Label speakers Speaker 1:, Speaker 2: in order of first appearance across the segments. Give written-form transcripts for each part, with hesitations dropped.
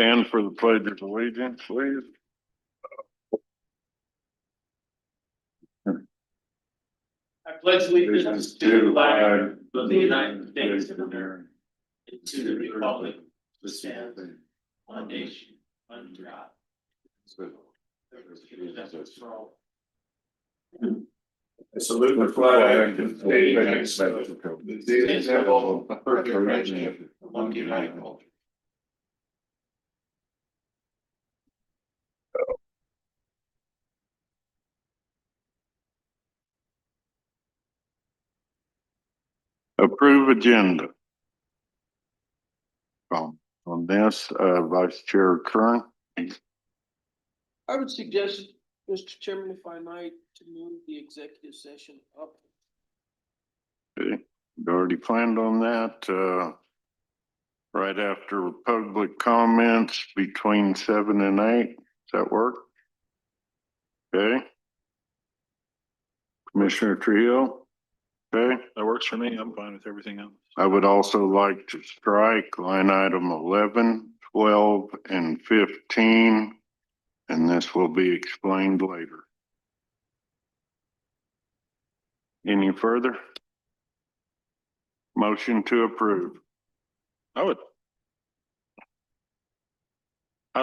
Speaker 1: Stand for the pledge of allegiance, please.
Speaker 2: I pledge allegiance to the flag of the United States of America and to the republic which stands one nation under God. I salute the flag of the state of Mexico, the symbol of perfect friendship among the United cultures.
Speaker 1: Approve agenda. On this, Vice Chair Kern.
Speaker 3: I would suggest, Mr. Chairman, if I might, to move the executive session up.
Speaker 1: Okay, we already planned on that. Right after public comments between 7 and 8. Does that work? Okay. Commissioner Trio. Okay.
Speaker 4: That works for me. I'm fine with everything else.
Speaker 1: I would also like to strike line item 11, 12, and 15, and this will be explained later. Any further? Motion to approve.
Speaker 4: I'd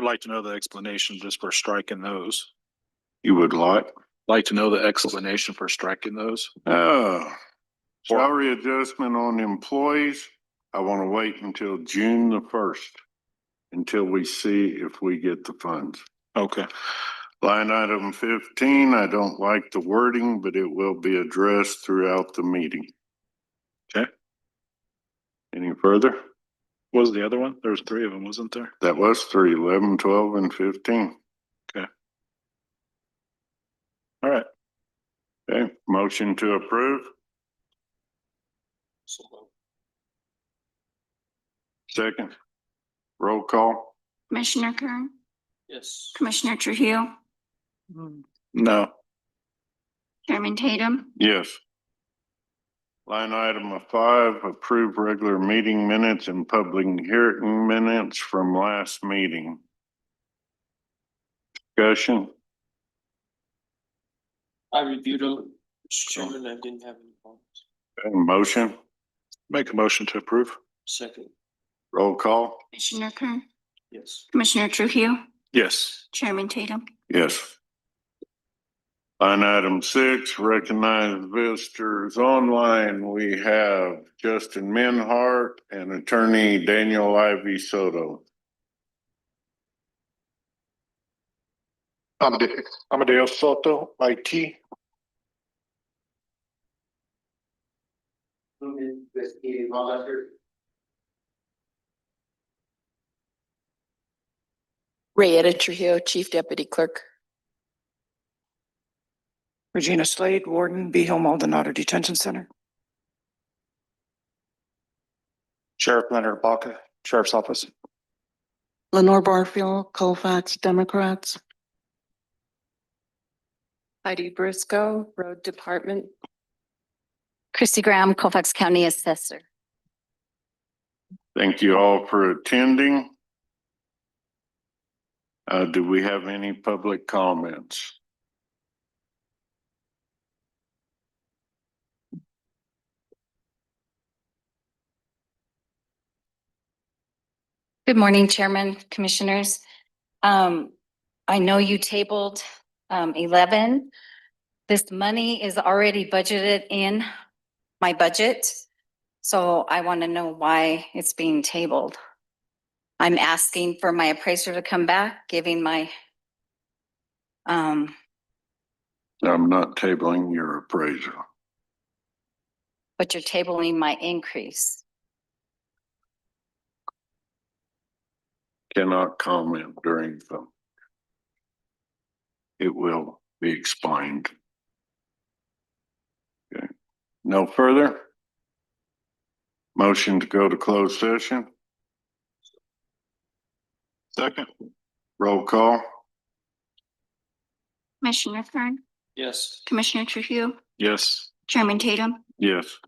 Speaker 4: like to know the explanation just for striking those.
Speaker 1: You would
Speaker 4: Like to know the explanation for striking those.
Speaker 1: Salary adjustment on employees. I want to wait until June the 1st until we see if we get the funds.
Speaker 4: Okay.
Speaker 1: Line item 15, I don't like the wording, but it will be addressed throughout the meeting.
Speaker 4: Okay.
Speaker 1: Any further?
Speaker 4: What was the other one? There was 3 of them, wasn't there?
Speaker 1: That was 3, 11, 12, and 15.
Speaker 4: Okay. All right.
Speaker 1: Okay, motion to approve. Second. Roll call.
Speaker 5: Commissioner Kern,
Speaker 3: Yes.
Speaker 5: Commissioner Trujillo,
Speaker 4: No.
Speaker 5: Chairman Tatum,
Speaker 1: Yes. Line item 5, approve regular meeting minutes and public hearing minutes from last meeting. Discussion.
Speaker 3: I reviewed them, Mr. Chairman, I didn't have any problems.
Speaker 1: Okay, motion.
Speaker 4: Make a motion to approve.
Speaker 3: Second.
Speaker 1: Roll call.
Speaker 5: Commissioner Kern,
Speaker 3: Yes.
Speaker 5: Commissioner Trujillo,
Speaker 4: Yes.
Speaker 5: Chairman Tatum.
Speaker 1: Yes. Line item 6, recognize visitors online. We have Justin Minhart and attorney Daniel Ivy Soto.
Speaker 4: Amadeo Soto, IT.
Speaker 6: Trujillo, Chief Deputy Clerk.
Speaker 7: Regina Slade, Warden, Behill Maldonado Detention Center.
Speaker 4: Sheriff Leonard Baca, Sheriff's Office.
Speaker 7: Lenore Barfield, Colfax, Democrats.
Speaker 6: Heidi Briscoe, Road Department.
Speaker 5: Christy Graham, Colfax County Assessor.
Speaker 1: Thank you all for attending. Do we have any public comments?
Speaker 5: Good morning, Chairman, Commissioners. I know you tabled 11. This money is already budgeted in my budget, so I want to know why it's being tabled. I'm asking for my appraiser to come back, giving my
Speaker 1: I'm not tabling your appraisal.
Speaker 5: but you're tabling my increase.
Speaker 1: Cannot comment during them. It will be explained. Okay. No further? Motion to go to closed session? Second. Roll call.
Speaker 5: Commissioner Kern,
Speaker 3: Yes.
Speaker 5: Commissioner Trujillo,
Speaker 4: Yes.
Speaker 5: Chairman Tatum.
Speaker 1: Yes.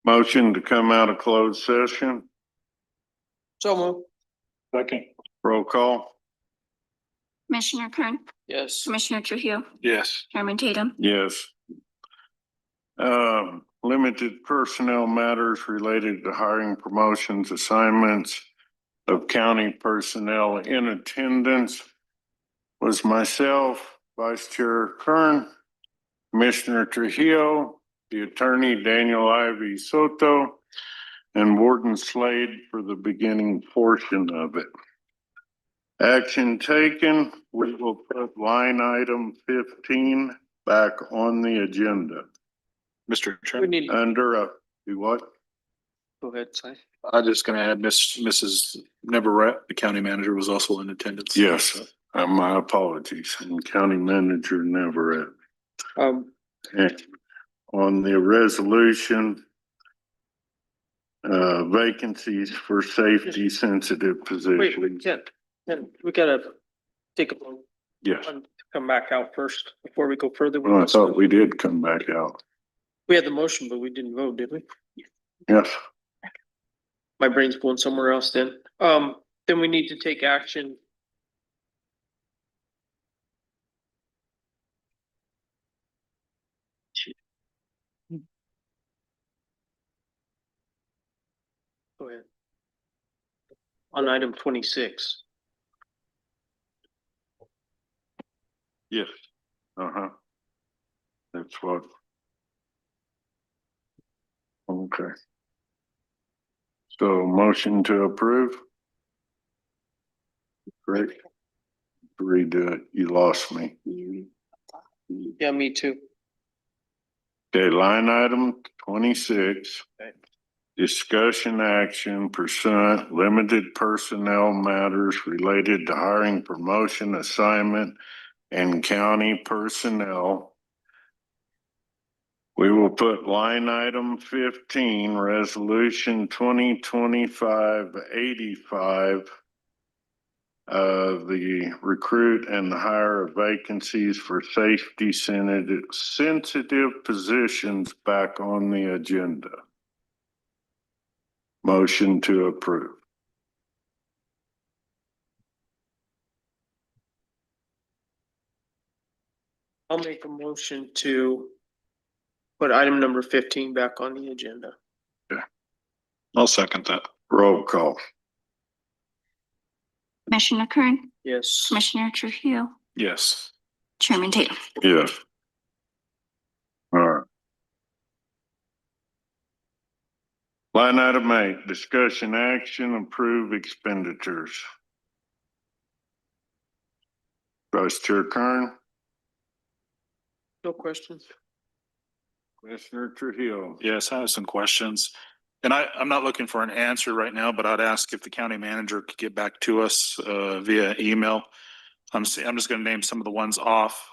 Speaker 1: Motion to come out of closed session.
Speaker 3: So move.
Speaker 4: Second.
Speaker 1: Roll call.
Speaker 8: Commissioner Kern,
Speaker 3: Yes.
Speaker 8: Commissioner Trujillo,
Speaker 4: Yes.
Speaker 8: Chairman Tatum,
Speaker 1: Yes. Limited personnel matters related to hiring, promotions, assignments of county personnel in attendance was myself, Vice Chair Kern, Commissioner Trujillo, the attorney Daniel Ivy Soto, and Warden Slade for the beginning portion of it. Action taken, we will put line item 15 back on the agenda.
Speaker 4: Mr.
Speaker 3: We
Speaker 4: Chairman,
Speaker 3: need,
Speaker 1: Under do what?
Speaker 3: go ahead, Si.
Speaker 4: I'm just gonna add Mrs. Neverett, the county manager, was also in attendance.
Speaker 1: Yes, my apologies. And County Manager Neverett. And on the resolution, vacancies for safety sensitive
Speaker 3: Wait,
Speaker 1: positions.
Speaker 3: Ken, we gotta take a vote
Speaker 1: Yes.
Speaker 3: and come back out first before we go further. with
Speaker 1: Well, I
Speaker 3: this.
Speaker 1: thought we did come back out.
Speaker 3: We had the motion, but we didn't vote, did we?
Speaker 1: Yes.
Speaker 3: My brain's going somewhere else then. Then we need to take action. Go ahead. On item 26.
Speaker 1: Yes. Uh-huh. That's what. Okay. So motion to approve? Great. Redo it. You lost me.
Speaker 3: Yeah, me too.
Speaker 1: Okay, line item 26. Discussion action pursuant limited personnel matters related to hiring, promotion, assignment, and county personnel. We will put line item 15, resolution 2025-85. The recruit and the hire of vacancies for safety sensitive positions back on the agenda. Motion to approve.
Speaker 3: I'll make a motion to put item number 15 back on the agenda.
Speaker 4: I'll second that.
Speaker 1: Roll call.
Speaker 8: Commissioner Kern,
Speaker 3: Yes.
Speaker 8: Commissioner Trujillo,
Speaker 4: Yes.
Speaker 8: Chairman Tatum.
Speaker 1: Yes. All right. Line item 8, discussion action, approve expenditures. Vice Chair Kern,
Speaker 3: No questions.
Speaker 1: Commissioner Trujillo.
Speaker 4: Yes, I have some questions. And I'm not looking for an answer right now, but I'd ask if the county manager could get back to us via email. I'm just gonna name some of the ones off.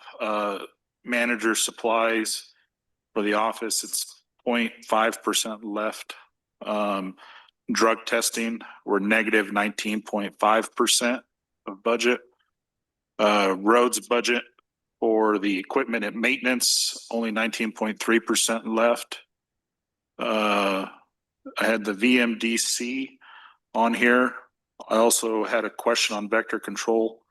Speaker 4: Manager supplies for the office, it's 0.5% left. Drug testing, we're negative 19.5% of budget. Roads budget for the equipment and maintenance, only 19.3% left. I had the VMDC on here. I also had a question on vector control.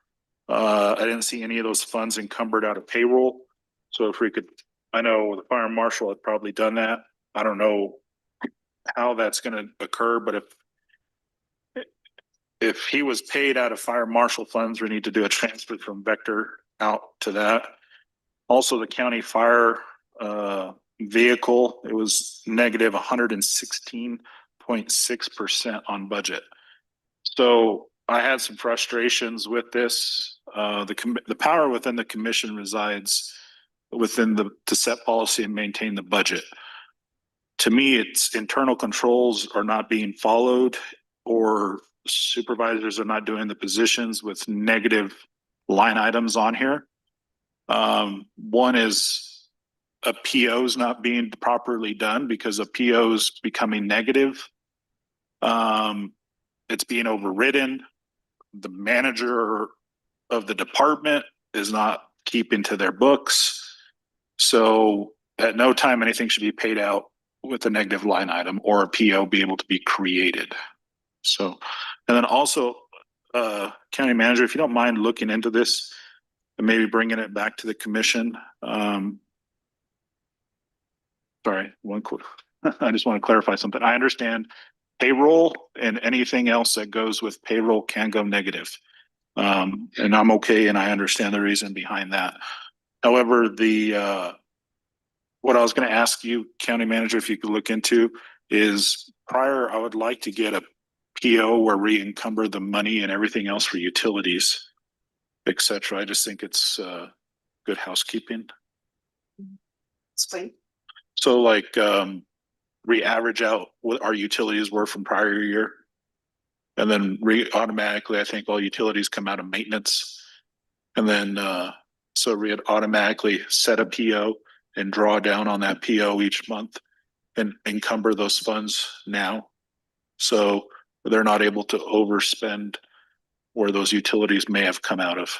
Speaker 4: I didn't see any of those funds encumbered out of payroll. So if we could, I know the fire marshal had probably done that. I don't know how that's gonna occur, but if he was paid out of fire marshal funds, we need to do a transfer from vector out to that. Also, the county fire vehicle, it was negative 116.6% on budget. So I had some frustrations with this. The power within the commission resides within to set policy and maintain the budget. To me, it's internal controls are not being followed, or supervisors are not doing the positions with negative line items on here. One is a PO's not being properly done because a PO's becoming negative. It's being overridden. The manager of the department is not keeping to their books. So at no time anything should be paid out with a negative line item or a PO be able to be created. So, and then also, county manager, if you don't mind looking into this and maybe bringing it back to the commission. Sorry, I just want to clarify something. I understand payroll and anything else that goes with payroll can go negative. And I'm okay, and I understand the reason behind that. However, what I was going to ask you, county manager, if you could look into is I would like to get a PO where we encumber the money and everything else for utilities, et cetera. I just think it's good housekeeping.
Speaker 3: Explain.
Speaker 4: So like, we average out what our utilities were from prior year. And then automatically, I think all utilities come out of maintenance. And then, so we automatically set a PO and draw down on that PO each month and encumber those funds now. So they're not able to overspend where those utilities may have come out of.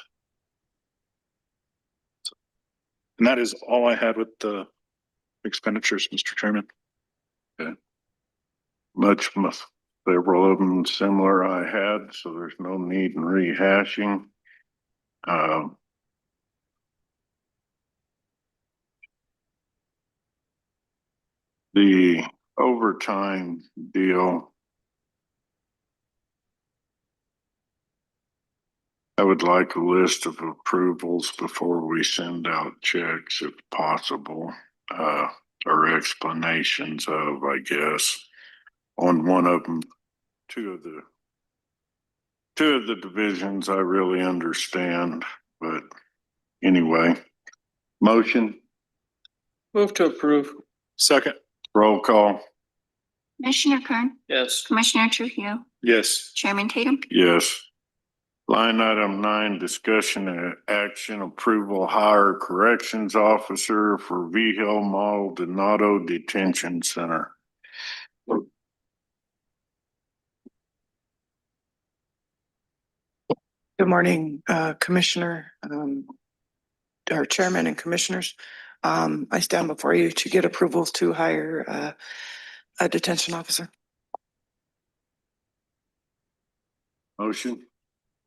Speaker 4: And that is all I had with the expenditures, Mr. Chairman.
Speaker 1: Several of them similar I had, so there's no need in rehashing. The overtime deal, I would like a list of approvals before we send out checks if possible, or explanations of, I guess, on one of them. Two of the divisions I really understand, but anyway, motion,
Speaker 3: Move to approve.
Speaker 4: Second.
Speaker 1: roll call,
Speaker 8: Commissioner Kern,
Speaker 3: Yes.
Speaker 8: Commissioner Trujillo,
Speaker 4: Yes.
Speaker 8: Chairman Tatum,
Speaker 1: yes. Line item 9, discussion and action approval hire corrections officer for Vigil Maldonado Detention Center.
Speaker 7: Good morning, Commissioner, our Chairman and Commissioners. I stand before you to get approval to hire a detention officer.
Speaker 1: Motion,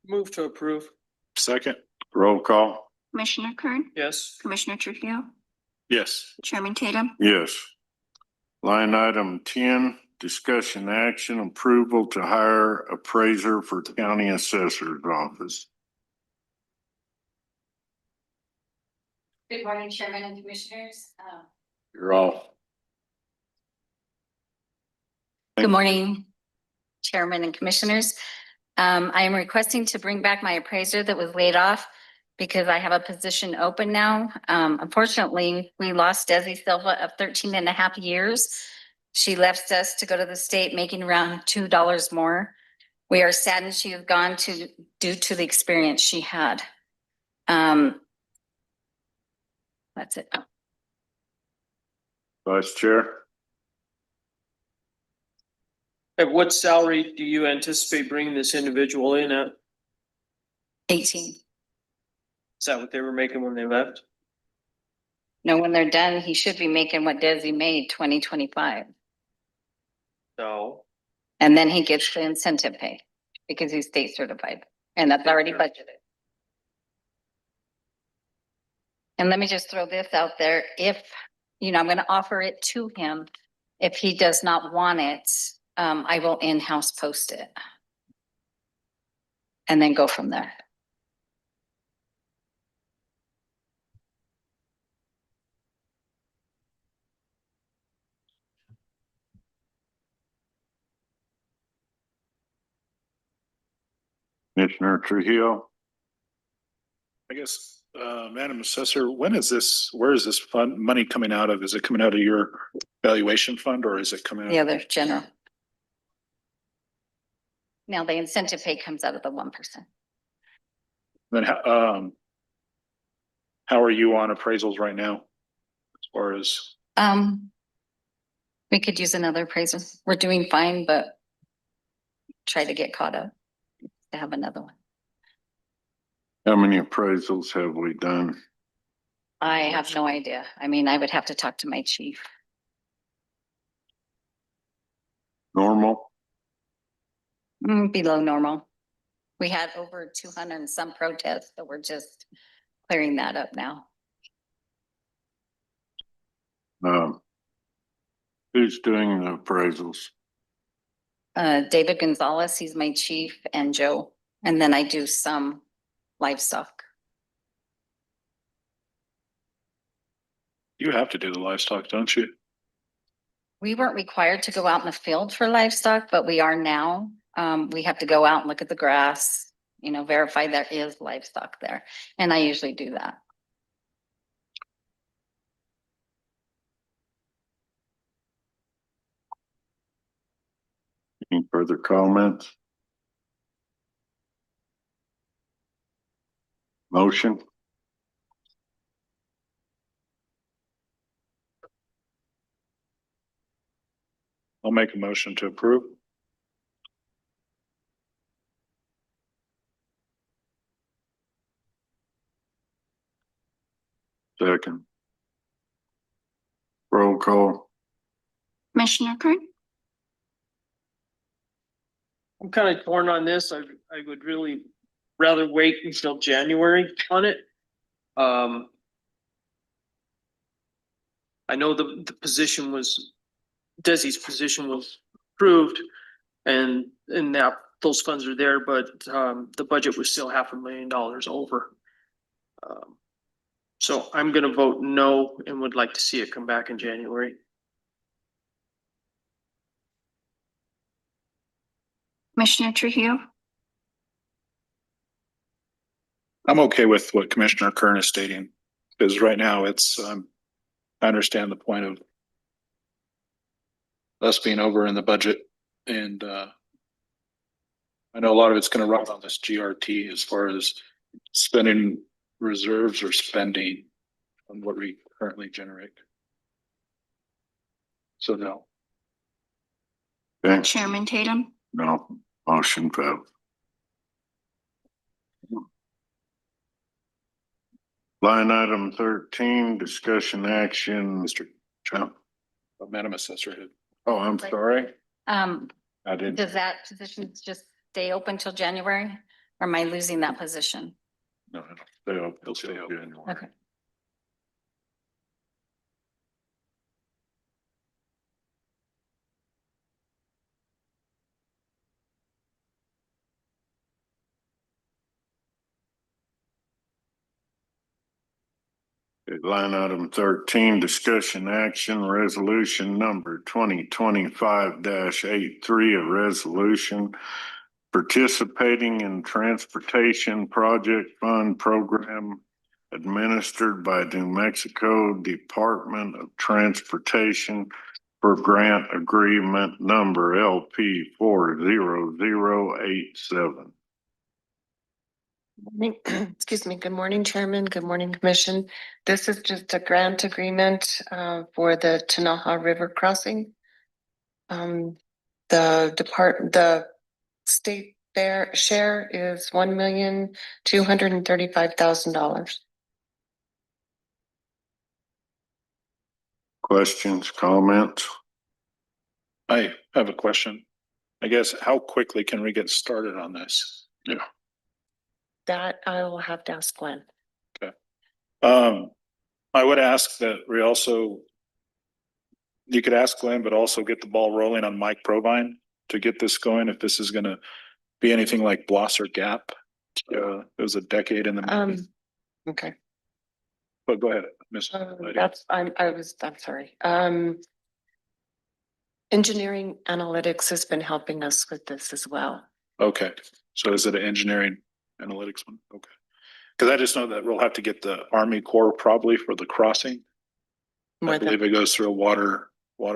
Speaker 3: Move to approve.
Speaker 4: Second.
Speaker 1: roll call,
Speaker 8: Commissioner Kern,
Speaker 3: Yes.
Speaker 8: Commissioner Trujillo,
Speaker 4: Yes.
Speaker 8: Chairman Tatum,
Speaker 1: yes. Line item 10, discussion action approval to hire appraiser for county assessor's office.
Speaker 5: Good morning, Chairman and Commissioners.
Speaker 1: You're off.
Speaker 5: Good morning, Chairman and Commissioners. I am requesting to bring back my appraiser that was laid off because I have a position open now. Unfortunately, we lost Desi Silva of 13 and a half years. She left us to go to the state making around $2 more. We are saddened she has gone due to the experience she had. That's it.
Speaker 1: Vice Chair,
Speaker 3: At what salary do you anticipate bringing this individual in at?
Speaker 5: 18.
Speaker 3: Is that what they were making when they left?
Speaker 5: No, when they're done, he should be making what Desi made 2025.
Speaker 3: No.
Speaker 5: And then he gets the incentive pay because he's state certified and that's already budgeted. And let me just throw this out there. If, I'm going to offer it to him. If he does not want it, I will in-house post it. And then go from there.
Speaker 1: Commissioner Trujillo,
Speaker 4: I guess, Madam Assessor, where is this money coming out of? Is it coming out of your valuation fund or is it coming out?
Speaker 5: The other general. Now the incentive pay comes out of the 1%.
Speaker 4: Then, how are you on appraisals right now? As far as,
Speaker 5: We could use another appraiser. We're doing fine, but try to get caught up to have another one.
Speaker 1: how many appraisals have we done?
Speaker 5: I have no idea. I mean, I would have to talk to my chief.
Speaker 1: Normal?
Speaker 5: Below normal. We had over 200 and some protests, so we're just clearing that up now.
Speaker 1: Who's doing the appraisals?
Speaker 5: David Gonzalez, he's my chief, and Joe, and then I do some livestock.
Speaker 4: You have to do the livestock, don't you?
Speaker 5: We weren't required to go out in the field for livestock, but we are now. We have to go out and look at the grass, verify there is livestock there, and I usually do that.
Speaker 1: Any further comments? Motion?
Speaker 4: I'll make a motion to approve.
Speaker 1: Second. Roll call.
Speaker 8: Commissioner Kern,
Speaker 3: I'm kind of torn on this. I would really rather wait until January on it. I know the position was, Desi's position was approved and now those funds are there, but the budget was still $500,000 over. So I'm gonna vote no and would like to see it come back in January.
Speaker 8: Commissioner Trujillo,
Speaker 4: I'm okay with what Commissioner Kern is stating, because right now it's, I understand the point of us being over in the budget, and I know a lot of it's gonna run on this GRT as far as spending reserves or spending on what we currently generate. So no.
Speaker 1: Okay,
Speaker 8: Chairman Tatum,
Speaker 1: no, motion failed. Line item 13, discussion action.
Speaker 4: Mr. Trump, Madam Assessor.
Speaker 1: Oh, I'm sorry. I didn't.
Speaker 5: Does that position just stay open till January? Or am I losing that position?
Speaker 1: No, it'll stay open.
Speaker 5: Okay.
Speaker 1: Line item 13, discussion action, resolution number 2025-83, a resolution participating in transportation project fund program administered by New Mexico Department of Transportation for grant agreement number LP 40087.
Speaker 6: Excuse me. Good morning, Chairman. Good morning, Commission. This is just a grant agreement for the Tinaja River crossing. The state share is $1,235,000.
Speaker 1: Questions, comments?
Speaker 4: I have a question. I guess, how quickly can we get started on this?
Speaker 1: Yeah.
Speaker 6: That I will have to ask Glenn.
Speaker 4: I would ask that we also, you could ask Glenn, but also get the ball rolling on Mike Provine to get this going. If this is gonna be anything like Blosser Gap, it was a decade in the making.
Speaker 6: Okay.
Speaker 4: But go ahead, Miss.
Speaker 6: I'm sorry. Engineering analytics has been helping us with this as well.
Speaker 4: Okay, so is it an engineering analytics one? Okay. Cause I just know that we'll have to get the Army Corps probably for the crossing. I believe it goes through a water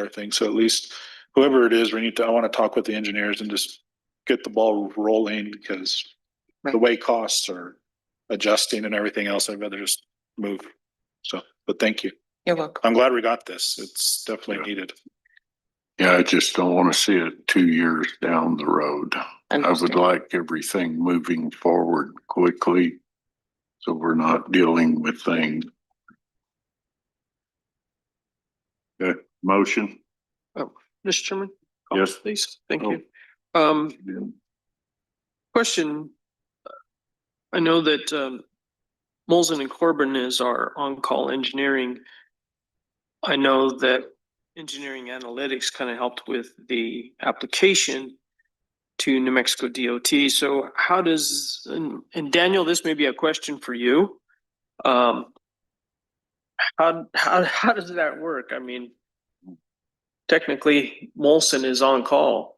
Speaker 4: thing. So at least whoever it is, I want to talk with the engineers and just get the ball rolling, because the way costs are adjusting and everything else, I'd rather just move. So, but thank you.
Speaker 6: You're welcome.
Speaker 4: I'm glad we got this. It's definitely needed.
Speaker 1: Yeah, I just don't want to see it 2 years down the road. I would like everything moving forward quickly, so we're not dealing with things. Okay, motion?
Speaker 3: Mr. Chairman,
Speaker 1: Yes.
Speaker 3: Please, thank
Speaker 1: Oh.
Speaker 3: you. Question. I know that Molson and Corbin is our on-call engineering. I know that engineering analytics kind of helped with the application to New Mexico DOT. So how does, and Daniel, this may be a question for you. How does that work? I mean, technically Molson is on call.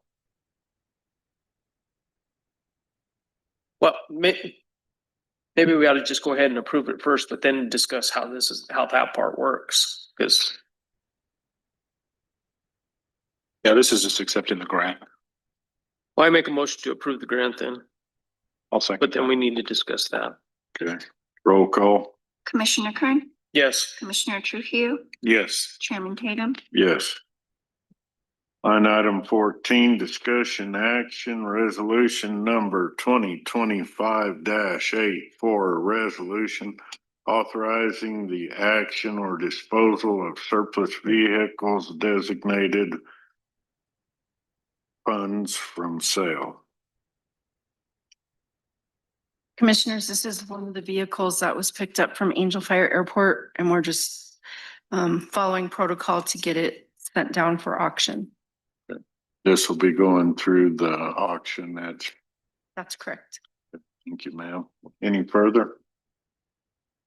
Speaker 3: Well, maybe we ought to just go ahead and approve it first, but then discuss how that part works. Because
Speaker 4: Yeah, this is just accepting the grant.
Speaker 3: why make a motion to approve the grant then?
Speaker 4: I'll second.
Speaker 3: But then we need to discuss that.
Speaker 1: Okay. Roll call.
Speaker 8: Commissioner Kern,
Speaker 3: Yes.
Speaker 8: Commissioner Trujillo,
Speaker 4: Yes.
Speaker 8: Chairman Tatum,
Speaker 1: Yes. Line item 14, discussion action resolution number 2025-84, resolution authorizing the action or disposal of surplus vehicles designated funds from sale.
Speaker 9: Commissioners, this is one of the vehicles that was picked up from Angel Fire Airport, and we're just following protocol to get it sent down for auction.
Speaker 1: This will be going through the auction.
Speaker 9: That's correct.
Speaker 1: Thank you, ma'am. Any further?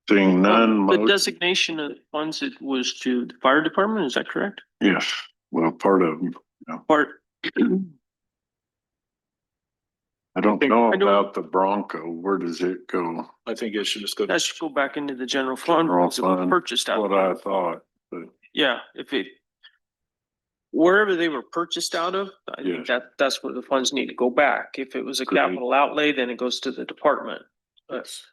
Speaker 1: Seeing none.
Speaker 3: The
Speaker 1: motion-
Speaker 3: designation of funds, it was to the fire department, is that correct?
Speaker 1: Yes, well, part of them.
Speaker 3: Part.
Speaker 1: I don't know
Speaker 3: I don't-
Speaker 1: about the Bronco. Where does it go?
Speaker 4: I think it should just go.
Speaker 3: That should go back into the general fund.
Speaker 1: General
Speaker 3: because it was
Speaker 1: fund,
Speaker 3: Purchased out.
Speaker 1: What I thought, but
Speaker 3: Yeah, if it. Wherever they were purchased out of, I think
Speaker 1: Yes.
Speaker 3: that's where the funds need to go back. If it was a
Speaker 1: Agreed.
Speaker 3: capital outlay, then it goes to the department. That's,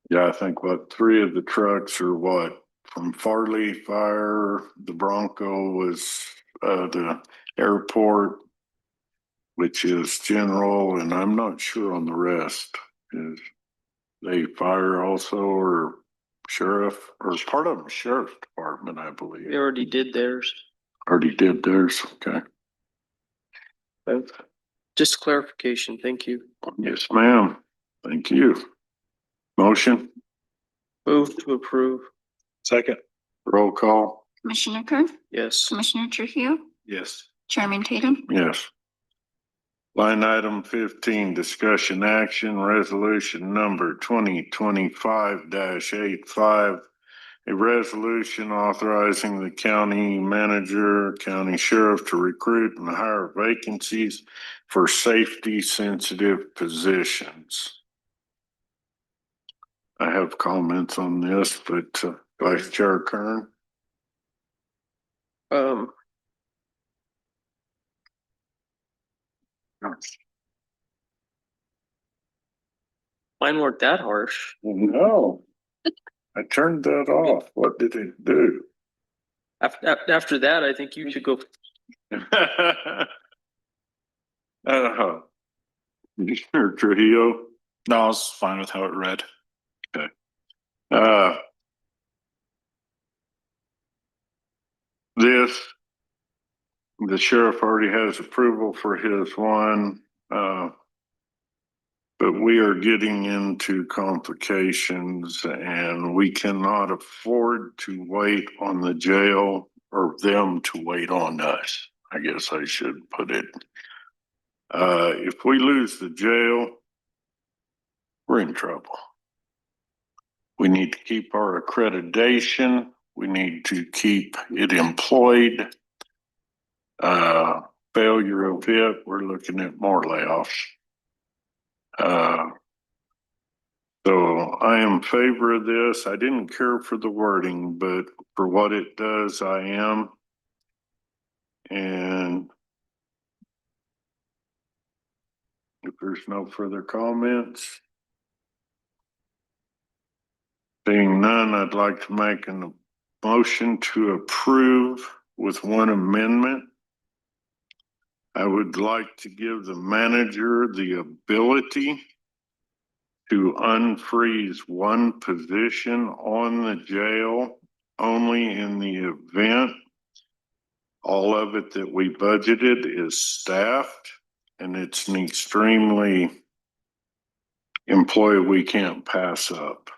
Speaker 1: yeah, I think what, 3 of the trucks are what? From Farley Fire, the Bronco was the airport, which is general, and I'm not sure on the rest. Is they fire also or sheriff or part of them sheriff's department, I believe.
Speaker 3: they already did theirs.
Speaker 1: Already did theirs, okay.
Speaker 3: Just clarification, thank you.
Speaker 1: Yes, ma'am. Thank you. Motion,
Speaker 3: Move to approve,
Speaker 4: Second.
Speaker 1: roll call,
Speaker 8: Commissioner Kern,
Speaker 3: yes.
Speaker 8: Commissioner Trujillo,
Speaker 4: Yes.
Speaker 8: Chairman Tatum,
Speaker 1: yes. Line item 15, discussion action, resolution number 2025-85. A resolution authorizing the county manager, county sheriff to recruit and hire vacancies for safety sensitive positions. I have comments on this, but Vice Chair Kern.
Speaker 3: Mine weren't that harsh.
Speaker 1: No, I turned that off. What did it do?
Speaker 3: After that, I think you should go.
Speaker 1: Commissioner Trujillo.
Speaker 4: No, I was fine with how it read.
Speaker 1: This, the sheriff already has approval for his one, but we are getting into complications and we cannot afford to wait on the jail or them to wait on us. I guess I should put it. If we lose the jail, we're in trouble. We need to keep our accreditation. We need to keep it employed. Failure of it, we're looking at more layoffs. So I am in favor of this. I didn't care for the wording, but for what it does, I am. And if there's no further comments, being none, I'd like to make a motion to approve with one amendment. I would like to give the manager the ability to unfreeze one position on the jail only in the event All of it that we budgeted is staffed, and it's an extremely employee we can't pass up.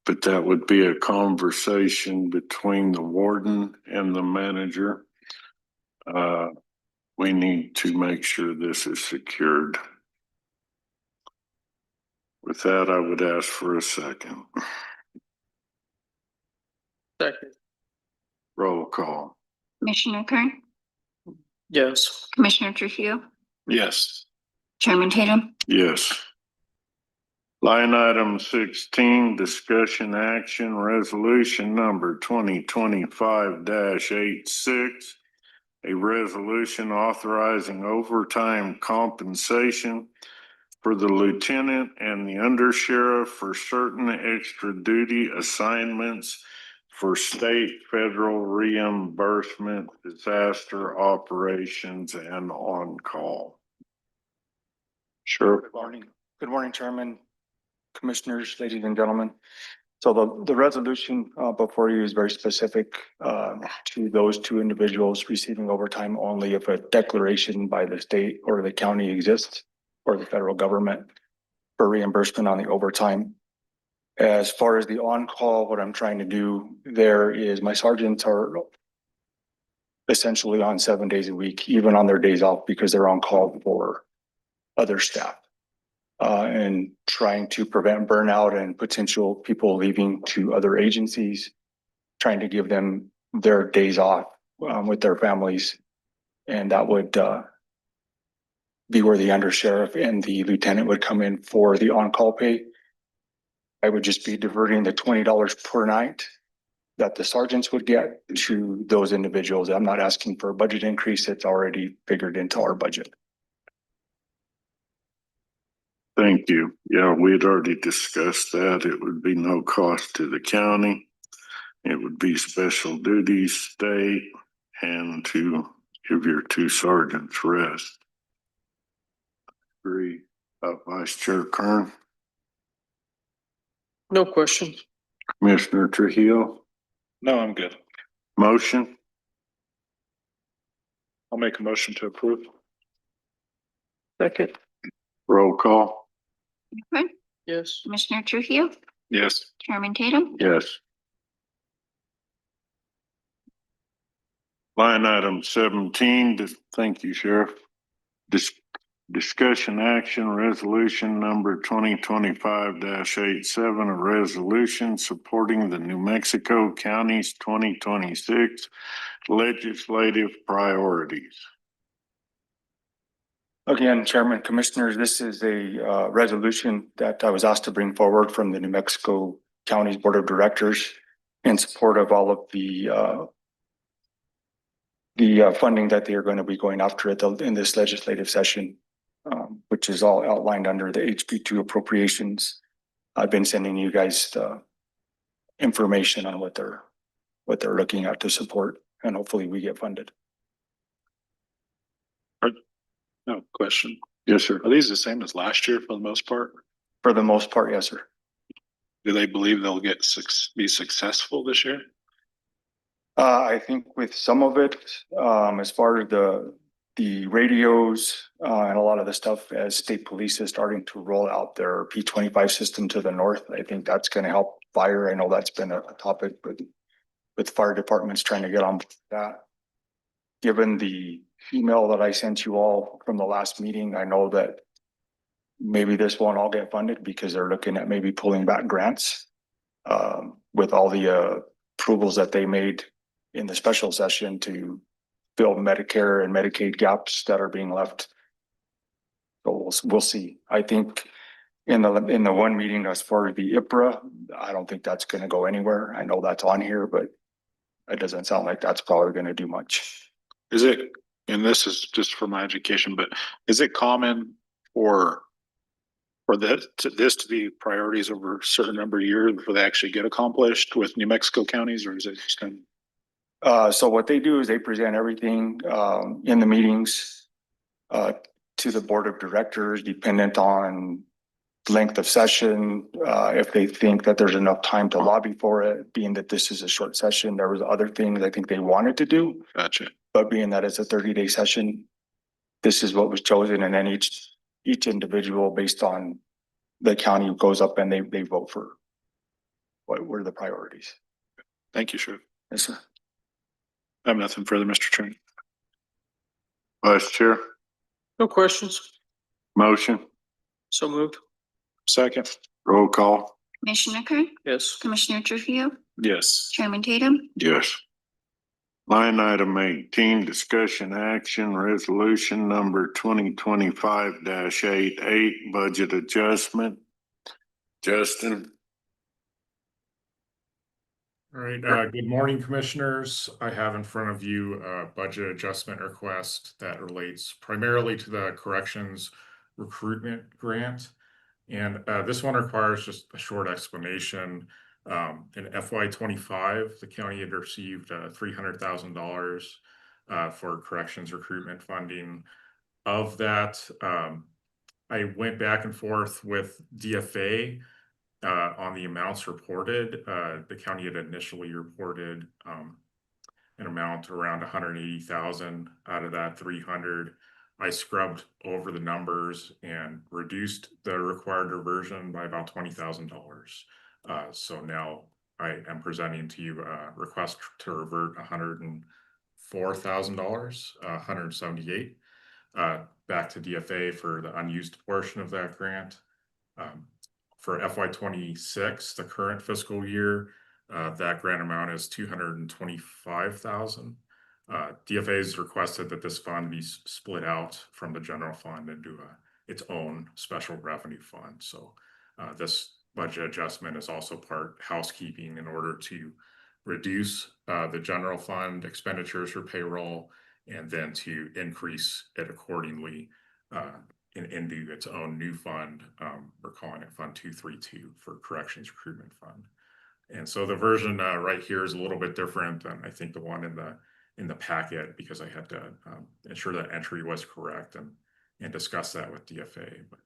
Speaker 1: But that would be a conversation between the warden and the manager. We need to make sure this is secured. With that, I would ask for a second.
Speaker 3: Second.
Speaker 1: Roll call.
Speaker 8: Commissioner Kern,
Speaker 3: Yes.
Speaker 8: Commissioner Trujillo,
Speaker 4: Yes.
Speaker 8: Chairman Tatum,
Speaker 1: Yes. Line item 16, discussion action resolution number 2025-86. A resolution authorizing overtime compensation for the lieutenant and the undersheriff for certain extra duty assignments for state, federal reimbursement, disaster operations, and on-call.
Speaker 10: Sure. Good morning. Good morning, Chairman, Commissioners, ladies and gentlemen. So the resolution before you is very specific to those two individuals receiving overtime only if a declaration by the state or the county exists or the federal government for reimbursement on the overtime. As far as the on-call, what I'm trying to do there is my sergeants are essentially on 7 days a week, even on their days off, because they're on call for other staff. And trying to prevent burnout and potential people leaving to other agencies, trying to give them their days off with their families. And that would be where the undersheriff and the lieutenant would come in for the on-call pay. I would just be diverting the $20 per night that the sergeants would get to those individuals. I'm not asking for a budget increase. It's already figured into our budget.
Speaker 1: Thank you. Yeah, we had already discussed that. It would be no cost to the county. It would be special duties, state, and to give your two sergeants rest. Agree. Vice Chair Kern,
Speaker 3: No questions.
Speaker 1: Commissioner Trujillo,
Speaker 4: No, I'm good.
Speaker 1: motion,
Speaker 4: I'll make a motion to approve.
Speaker 3: Second.
Speaker 1: roll call.
Speaker 8: Kern,
Speaker 3: Yes.
Speaker 8: Commissioner Trujillo,
Speaker 4: Yes.
Speaker 8: Chairman Tatum,
Speaker 1: Yes. Line item 17, thank you, Sheriff. Discussion action resolution number 2025-87, a resolution supporting the New Mexico County's 2026 legislative priorities.
Speaker 10: Again, Chairman, Commissioners, this is a resolution that I was asked to bring forward from the New Mexico County's Board of Directors in support of all of the funding that they are going to be going after in this legislative session, which is all outlined under the HB2 appropriations. I've been sending you guys the information on what they're looking at to support, and hopefully we get funded.
Speaker 4: No question.
Speaker 1: Yes, sir.
Speaker 4: Are these the same as last year for the most part?
Speaker 10: For the most part, yes, sir.
Speaker 4: Do they believe they'll be successful this year?
Speaker 10: I think with some of it, as far as the radios and a lot of the stuff as state police is starting to roll out their P25 system to the north, I think that's going to help fire. I know that's been a topic with fire departments trying to get on with that. Given the email that I sent you all from the last meeting, I know that maybe this won't all get funded because they're looking at maybe pulling back grants with all the approvals that they made in the special session to fill Medicare and Medicaid gaps that are being left. So we'll see. I think in the one meeting as far as the IPRA, I don't think that's going to go anywhere. I know that's on here, but it doesn't sound like that's probably going to do much.
Speaker 4: Is it, and this is just for my education, but is it common for this to be priorities over a certain number of years before they actually get accomplished with New Mexico counties, or is it just kind of?
Speaker 10: So what they do is they present everything in the meetings to the board of directors, dependent on length of session, if they think that there's enough time to lobby for it, being that this is a short session, there was other things I think they wanted to do.
Speaker 4: Gotcha.
Speaker 10: But being that it's a 30-day session, this is what was chosen, and then each individual based on the county goes up and they vote for what were the priorities.
Speaker 4: Thank you, Sheriff.
Speaker 10: Yes, sir.
Speaker 4: I have nothing further, Mr. Chairman.
Speaker 1: Vice Chair,
Speaker 3: No questions.
Speaker 1: motion,
Speaker 3: So moved.
Speaker 4: Second.
Speaker 1: roll call.
Speaker 8: Commissioner Kern,
Speaker 3: Yes.
Speaker 8: Commissioner Trujillo,
Speaker 4: Yes.
Speaker 8: Chairman Tatum,
Speaker 1: Yes. Line item 18, discussion action, resolution number 2025-88, budget adjustment. Justin.
Speaker 11: All right, good morning, Commissioners. I have in front of you a budget adjustment request that relates primarily to the Corrections Recruitment Grant. And this one requires just a short explanation. In FY25, the county had received $300,000 for corrections recruitment funding. Of that, I went back and forth with DFA on the amounts reported. The county had initially reported an amount around 180,000 out of that 300. I scrubbed over the numbers and reduced the required reversion by about $20,000. So now I am presenting to you a request to revert $104,000, 178, back to DFA for the unused portion of that grant. For FY26, the current fiscal year, that grant amount is $225,000. DFA has requested that this fund be split out from the general fund into its own special revenue fund. So this budget adjustment is also part housekeeping in order to reduce the general fund expenditures for payroll and then to increase it accordingly into its own new fund. We're calling it Fund 232 for Corrections Recruitment Fund. And so the version right here is a little bit different than I think the one in the packet, because I had to ensure that entry was correct and discuss that with DFA. But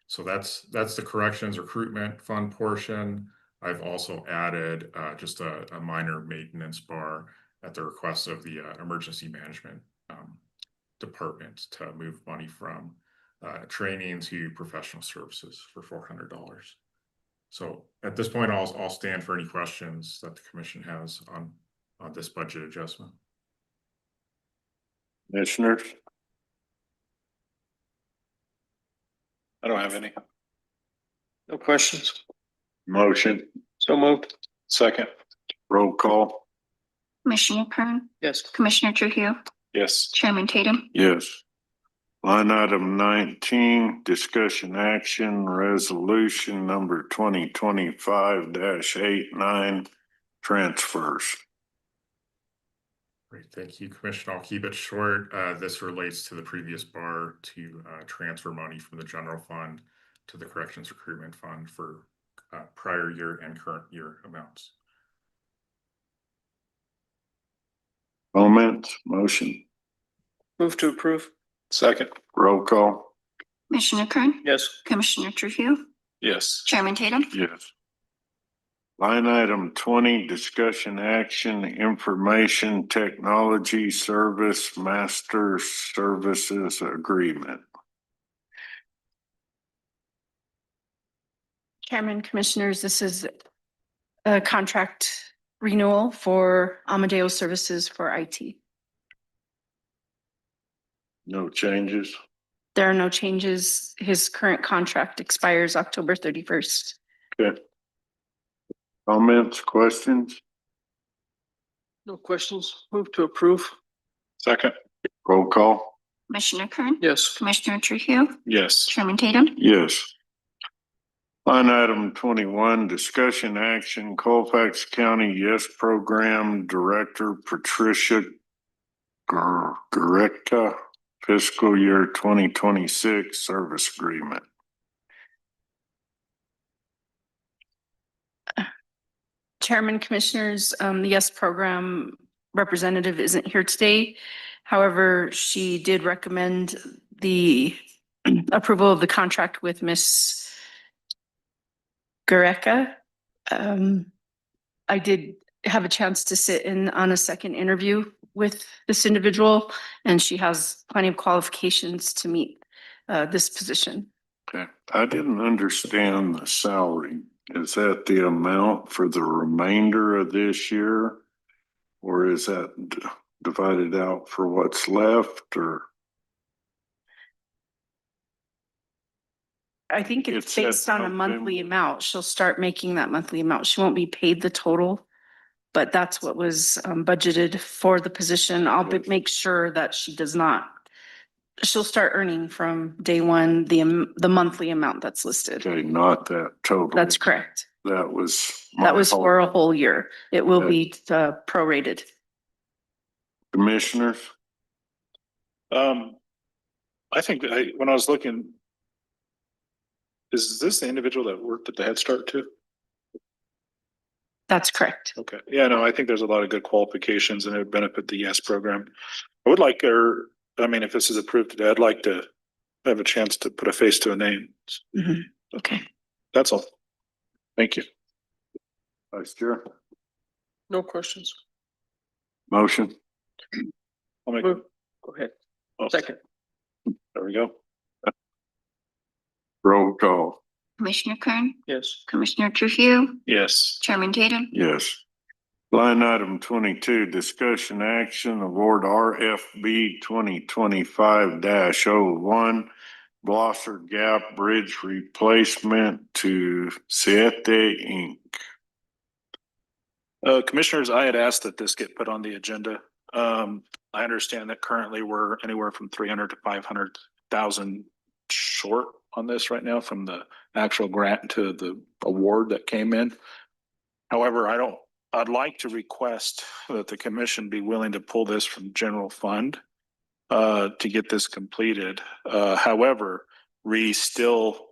Speaker 11: so that's the Corrections Recruitment Fund portion. I've also added just a minor maintenance bar at the request of the Emergency Management Department to move money from training to professional services for $400. So at this point, I'll stand for any questions that the commission has on this budget adjustment.
Speaker 1: Commissioners,
Speaker 4: I don't have any.
Speaker 3: No questions.
Speaker 1: motion,
Speaker 3: So moved.
Speaker 4: Second.
Speaker 1: roll call.
Speaker 8: Commissioner Kern,
Speaker 3: Yes.
Speaker 8: Commissioner Trujillo,
Speaker 4: Yes.
Speaker 8: Chairman Tatum,
Speaker 1: Yes. Line item 19, discussion action, resolution number 2025-89, transfers.
Speaker 11: Great, thank you, Commissioner. I'll keep it short. This relates to the previous bar to transfer money from the general fund to the Corrections Recruitment Fund for prior year and current year amounts.
Speaker 1: Comments, motion,
Speaker 3: Move to approve.
Speaker 4: Second.
Speaker 1: roll call.
Speaker 8: Commissioner Kern,
Speaker 3: Yes.
Speaker 8: Commissioner Trujillo,
Speaker 4: Yes.
Speaker 8: Chairman Tatum,
Speaker 1: Yes. Line item 20, discussion action, information technology service master services agreement.
Speaker 9: Chairman, Commissioners, this is a contract renewal for Amadeo services for IT.
Speaker 1: No changes.
Speaker 9: There are no changes. His current contract expires October 31st.
Speaker 1: Okay. Comments, questions,
Speaker 3: No questions. Move to approve.
Speaker 4: Second.
Speaker 1: roll call.
Speaker 8: Commissioner Kern,
Speaker 3: Yes.
Speaker 8: Commissioner Trujillo,
Speaker 4: Yes.
Speaker 8: Chairman Tatum,
Speaker 1: Yes. Line item 21, discussion action, Colfax County Yes Program Director-Patricia Guereca, fiscal year 2026 service agreement.
Speaker 9: Chairman, Commissioners, the YES program representative isn't here today. However, she did recommend the approval of the contract with Miss Guereca. I did have a chance to sit in on a second interview with this individual, and she has plenty of qualifications to meet this position.
Speaker 1: Okay, I didn't understand the salary. Is that the amount for the remainder of this year? Or is that divided out for what's left, or?
Speaker 9: I think it's
Speaker 1: It's set
Speaker 9: based on a monthly amount. She'll start making that monthly amount. She won't be paid the total, but that's what was budgeted for the position. I'll
Speaker 1: Yes.
Speaker 9: make sure that she does not. She'll start earning from day one, the monthly amount that's listed.
Speaker 1: Okay, not that total.
Speaker 9: That's correct.
Speaker 1: That was.
Speaker 9: That was
Speaker 1: my
Speaker 9: for a
Speaker 1: hope.
Speaker 9: whole year. It will
Speaker 1: Okay.
Speaker 9: be prorated.
Speaker 1: Commissioners,
Speaker 4: I think when I was looking, is this the individual that worked at the Head Start too?
Speaker 9: That's correct.
Speaker 4: Okay, yeah, no, I think there's a lot of good qualifications and it would benefit the YES program. I would like her, I mean, if this is approved today, I'd like to have a chance to put a face to a name.
Speaker 9: Mhm. Okay.
Speaker 4: That's all. Thank you.
Speaker 1: Vice Chair,
Speaker 3: No questions.
Speaker 1: motion,
Speaker 4: I'll make,
Speaker 3: Move. Go ahead.
Speaker 4: oh,
Speaker 3: Second.
Speaker 4: there we go.
Speaker 1: roll call,
Speaker 8: Commissioner Kern,
Speaker 3: Yes.
Speaker 8: Commissioner Trujillo,
Speaker 4: Yes.
Speaker 8: Chairman Tatum,
Speaker 1: yes. Line item 22, discussion action, award RFB 2025-01, Blosser Gap Bridge replacement to Siete Inc.
Speaker 4: Commissioners, I had asked that this get put on the agenda. I understand that currently we're anywhere from 300 to 500,000 short on this right now from the actual grant to the award that came in. However, I'd like to request that the commission be willing to pull this from general fund to get this completed. However, we still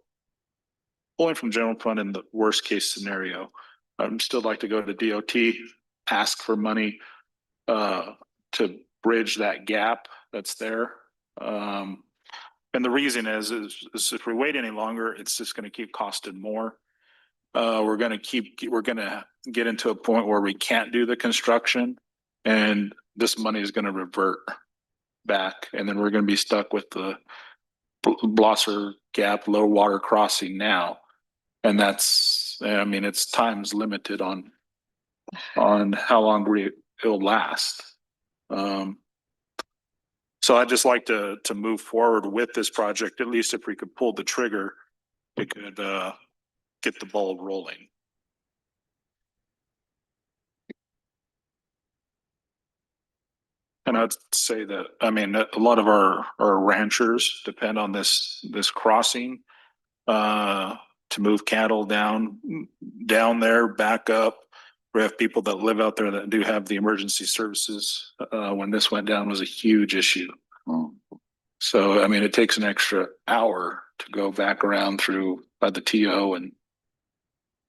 Speaker 4: pulling from general fund in the worst case scenario. I'd still like to go to DOT, ask for money to bridge that gap that's there. And the reason is if we wait any longer, it's just going to keep costing more. We're going to get into a point where we can't do the construction and this money is going to revert back. And then we're going to be stuck with the Blosser Gap low water crossing now. And that's, I mean, it's time's limited on how long it'll last. So I'd just like to move forward with this project, at least if we could pull the trigger, it could get the ball rolling. And I'd say that, I mean, a lot of our ranchers depend on this crossing to move cattle down there, back up. We have people that live out there that do have the emergency services. When this went down was a huge issue. So, I mean, it takes an extra hour to go back around through by the TO and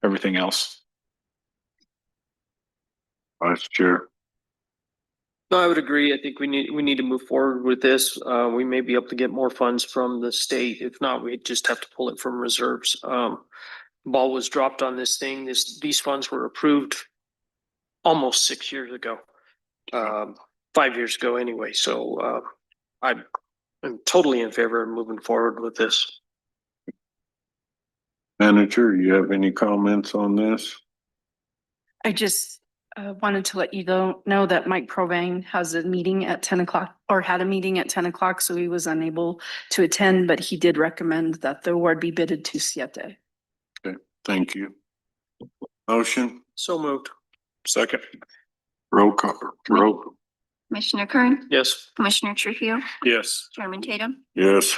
Speaker 4: everything else.
Speaker 1: Vice Chair,
Speaker 3: No, I would agree. I think we need to move forward with this. We may be able to get more funds from the state. If not, we just have to pull it from reserves. Ball was dropped on this thing. These funds were approved almost 6 years ago. 5 years ago anyway. So I'm totally in favor of moving forward with this.
Speaker 1: Manager, you have any comments on this?
Speaker 9: I just wanted to let you know that Mike Provang has a meeting at 10 o'clock or had a meeting at 10 o'clock, so he was unable to attend, but he did recommend that the award be bidded to Siete.
Speaker 1: Okay, thank you. Motion,
Speaker 3: So moved.
Speaker 4: Second.
Speaker 1: roll call, roll,
Speaker 8: Commissioner Kern,
Speaker 3: Yes.
Speaker 8: Commissioner Trujillo,
Speaker 4: Yes.
Speaker 8: Chairman Tatum,
Speaker 1: yes.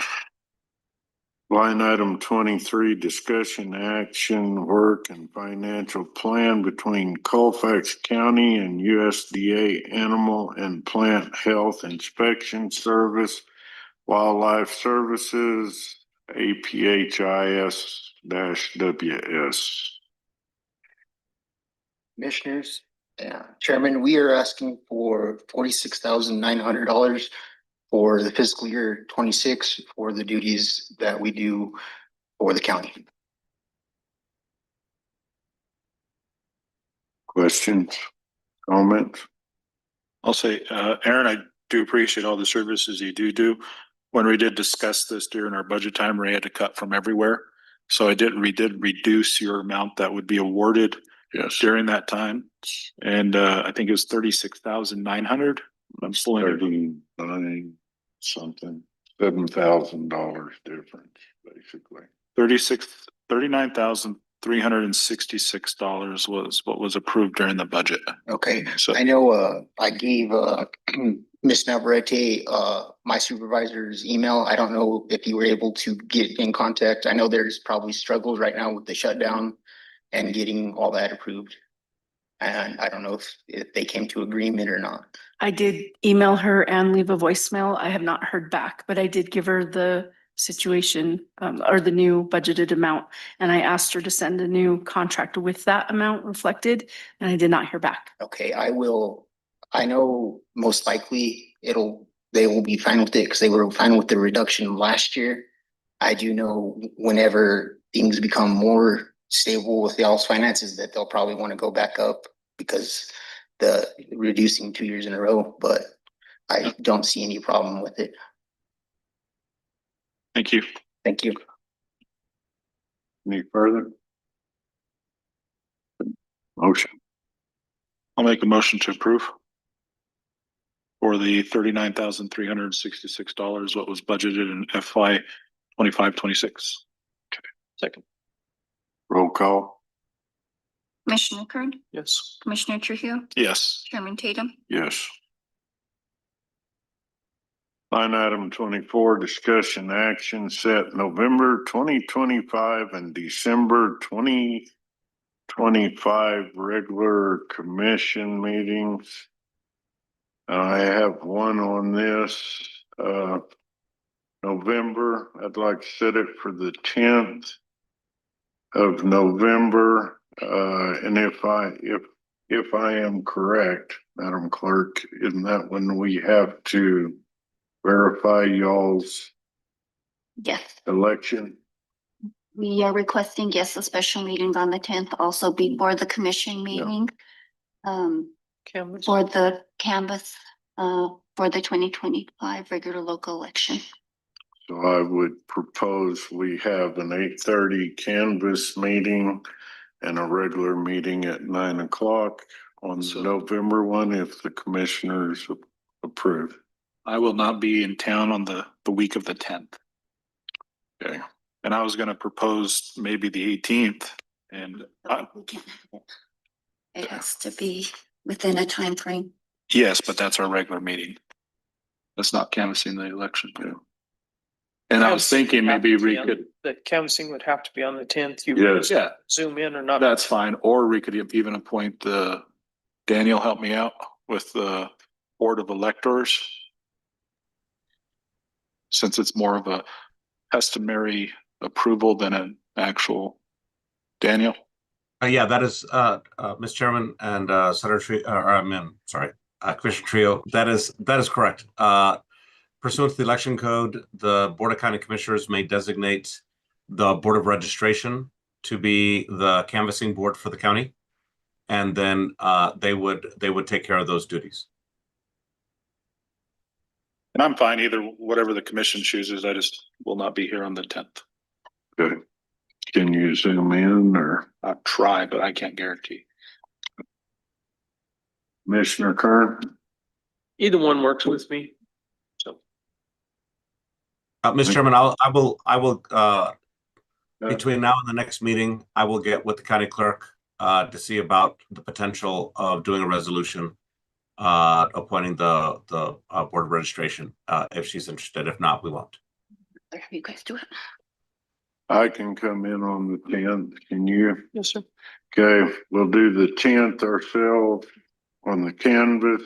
Speaker 1: Line item 23, discussion action, work and financial plan between Colfax County and USDA Animal and Plant Health Inspection Service, Wildlife Services, APHIS-WS.
Speaker 12: Commissioners, Chairman, we are asking for $46,900 for the fiscal year 26 for the duties that we do for the county.
Speaker 1: Questions, comments?
Speaker 4: I'll say, Aaron, I do appreciate all the services you do. When we did discuss this during our budget time, we had to cut from everywhere. So we did reduce your amount that would be awarded during that time. And I think it was 36,900. I'm still in
Speaker 1: 39 something, $7,000 difference, basically.
Speaker 4: $39,366 was what was approved during the budget.
Speaker 12: Okay,
Speaker 4: So
Speaker 12: I know, I gave, Ms. Navarrete, my supervisor's email. I don't know if you were able to get in contact. I know there's probably struggles right now with the shutdown and getting all that approved. And I don't know if they came to agreement or not.
Speaker 9: I did email her and leave a voicemail. I have not heard back, but I did give her the situation, or the new budgeted amount. And I asked her to send a new contract with that amount reflected, and I did not hear back.
Speaker 12: Okay, I know most likely they will be fine with it because they were fine with the reduction last year. I do know whenever things become more stable with y'all's finances that they'll probably want to go back up because the reducing 2 years in a row, but I don't see any problem with it.
Speaker 4: thank you.
Speaker 12: Thank you.
Speaker 1: Any further? Motion.
Speaker 4: I'll make a motion to approve for the $39,366, what was budgeted in FY 25-26.
Speaker 3: Second.
Speaker 1: Roll call.
Speaker 8: Commissioner Kern,
Speaker 3: Yes.
Speaker 8: Commissioner Trujillo,
Speaker 4: Yes.
Speaker 8: Chairman Tatum,
Speaker 1: Yes. Line item 24, discussion action set November 2025 and December 2025 regular commission meetings. I have one on this, November. I'd like to set it for the 10th of November. And if I am correct, Madam Clerk, isn't that when we have to verify y'all's
Speaker 8: yes.
Speaker 1: election?
Speaker 8: We are requesting, yes, a special meeting on the 10th, also before the commission meeting.
Speaker 3: Canvas.
Speaker 8: For the canvas, for the 2025 regular local election.
Speaker 1: So I would propose we have an 8:30 canvas meeting and a regular meeting at 9 o'clock on November 1 if the commissioners approve.
Speaker 4: I will not be in town on the week of the 10th.
Speaker 1: Okay.
Speaker 4: And I was gonna propose maybe the 18th and
Speaker 8: We can't have it. It has to be within a time frame.
Speaker 4: yes, but that's our regular meeting. That's not canvassing the election. And I was thinking maybe we could,
Speaker 3: The canvassing would have to be on the 10th. You
Speaker 1: Yes.
Speaker 4: yeah,
Speaker 3: zoom in or not.
Speaker 4: that's fine. Or we could even appoint Daniel, help me out with the Board of Electors. Since it's more of a customary approval than an actual Daniel.
Speaker 13: Yeah, that is, Mr. Chairman and Senator Commissioner Trio, that is correct. Pursuant to the election code, the Board of County Commissioners may designate the Board of Registration to be the canvassing board for the county, and then they would take care of those duties.
Speaker 4: And I'm fine either, whatever the commission chooses. I just will not be here on the 10th.
Speaker 1: Good. Can you zoom in or?
Speaker 4: I'll try, but I can't guarantee.
Speaker 1: Commissioner Kern?
Speaker 3: Either one works with me. So
Speaker 13: Mr. Chairman, I will between now and the next meeting, I will get with the county clerk to see about the potential of doing a resolution appointing the Board of Registration if she's interested. If not, we won't.
Speaker 8: Have you guys do it?
Speaker 1: I can come in on the 10th. Can you?
Speaker 3: yes, sir.
Speaker 1: Okay, we'll do the 10th ourselves on the canvas.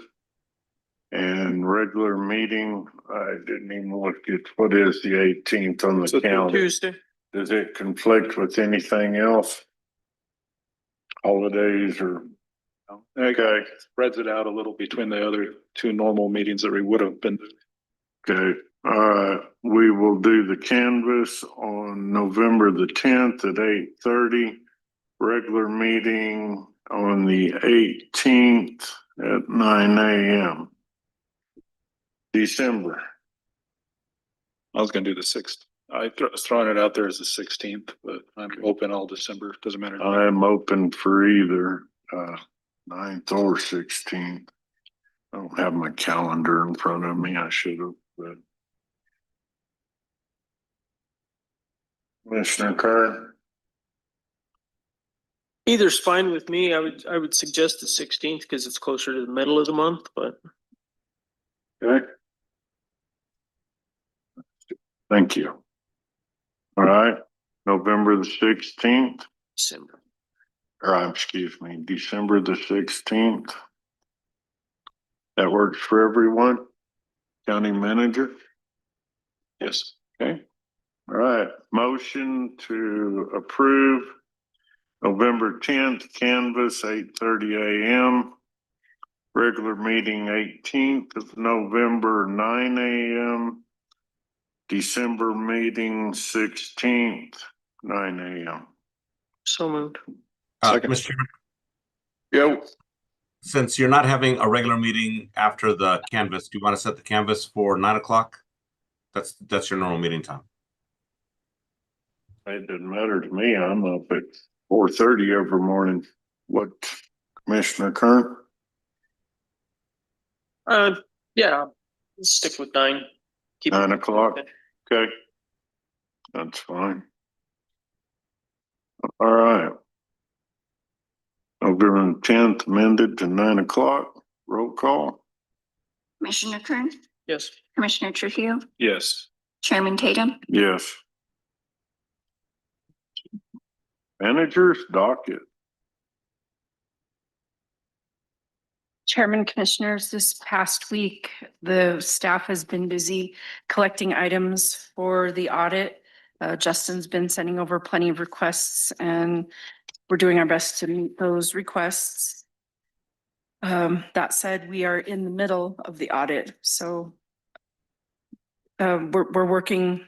Speaker 1: And regular meeting, I didn't even look at what is the 18th on the
Speaker 3: So
Speaker 1: calendar.
Speaker 3: Tuesday.
Speaker 1: Does it conflict with anything else? Holidays or? Okay,
Speaker 4: Spreads it out a little between the other two normal meetings that we would have been.
Speaker 1: Okay, we will do the canvas on November the 10th at 8:30. Regular meeting on the 18th at 9 a.m. December.
Speaker 4: I was gonna do the sixth. Was throwing it out there as the 16th, but I'm open all December. Doesn't matter. to me.
Speaker 1: I am open for either 9th or 16th. I don't have my calendar in front of me. I should have, but. Commissioner Kern,
Speaker 3: Either's fine with me. I would suggest the 16th because it's closer to the middle of the month, but
Speaker 1: okay. Thank you. All right, November the 16th,
Speaker 3: December.
Speaker 1: excuse me, December the 16th. That works for everyone? County manager?
Speaker 4: Yes.
Speaker 1: Okay. All right, motion to approve November 10th, canvas 8:30 a.m. Regular meeting 18th of November, 9 a.m. December meeting 16th, 9 a.m.
Speaker 3: So moved.
Speaker 4: Second.
Speaker 13: Mr. Chairman,
Speaker 1: Yo.
Speaker 13: since you're not having a regular meeting after the canvas, do you want to set the canvas for 9 o'clock? That's your normal meeting time.
Speaker 1: It doesn't matter to me. I'm up at 4:30 every morning. What, Commissioner Kern?
Speaker 3: Yeah, let's stick with 9. Keep
Speaker 1: 9 o'clock? Okay. That's fine. All right. November 10th amended to 9 o'clock. Roll call.
Speaker 8: Commissioner Kern,
Speaker 3: Yes.
Speaker 8: Commissioner Trujillo,
Speaker 4: Yes.
Speaker 8: Chairman Tatum,
Speaker 1: Yes. Managers docket.
Speaker 9: Chairman, Commissioners, this past week, the staff has been busy collecting items for the audit. Justin's been sending over plenty of requests and we're doing our best to meet those requests. That said, we are in the middle of the audit, so we're working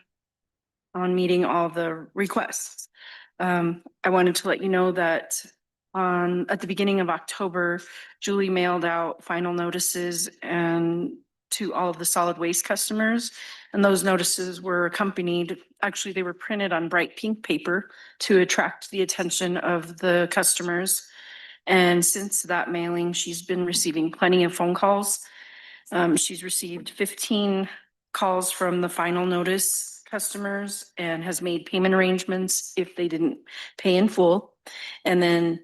Speaker 9: on meeting all the requests. I wanted to let you know that at the beginning of October, Julie mailed out final notices and to all of the solid waste customers. And those notices were accompanied, actually, they were printed on bright pink paper to attract the attention of the customers. And since that mailing, she's been receiving plenty of phone calls. She's received 15 calls from the final notice customers and has made payment arrangements if they didn't pay in full. And then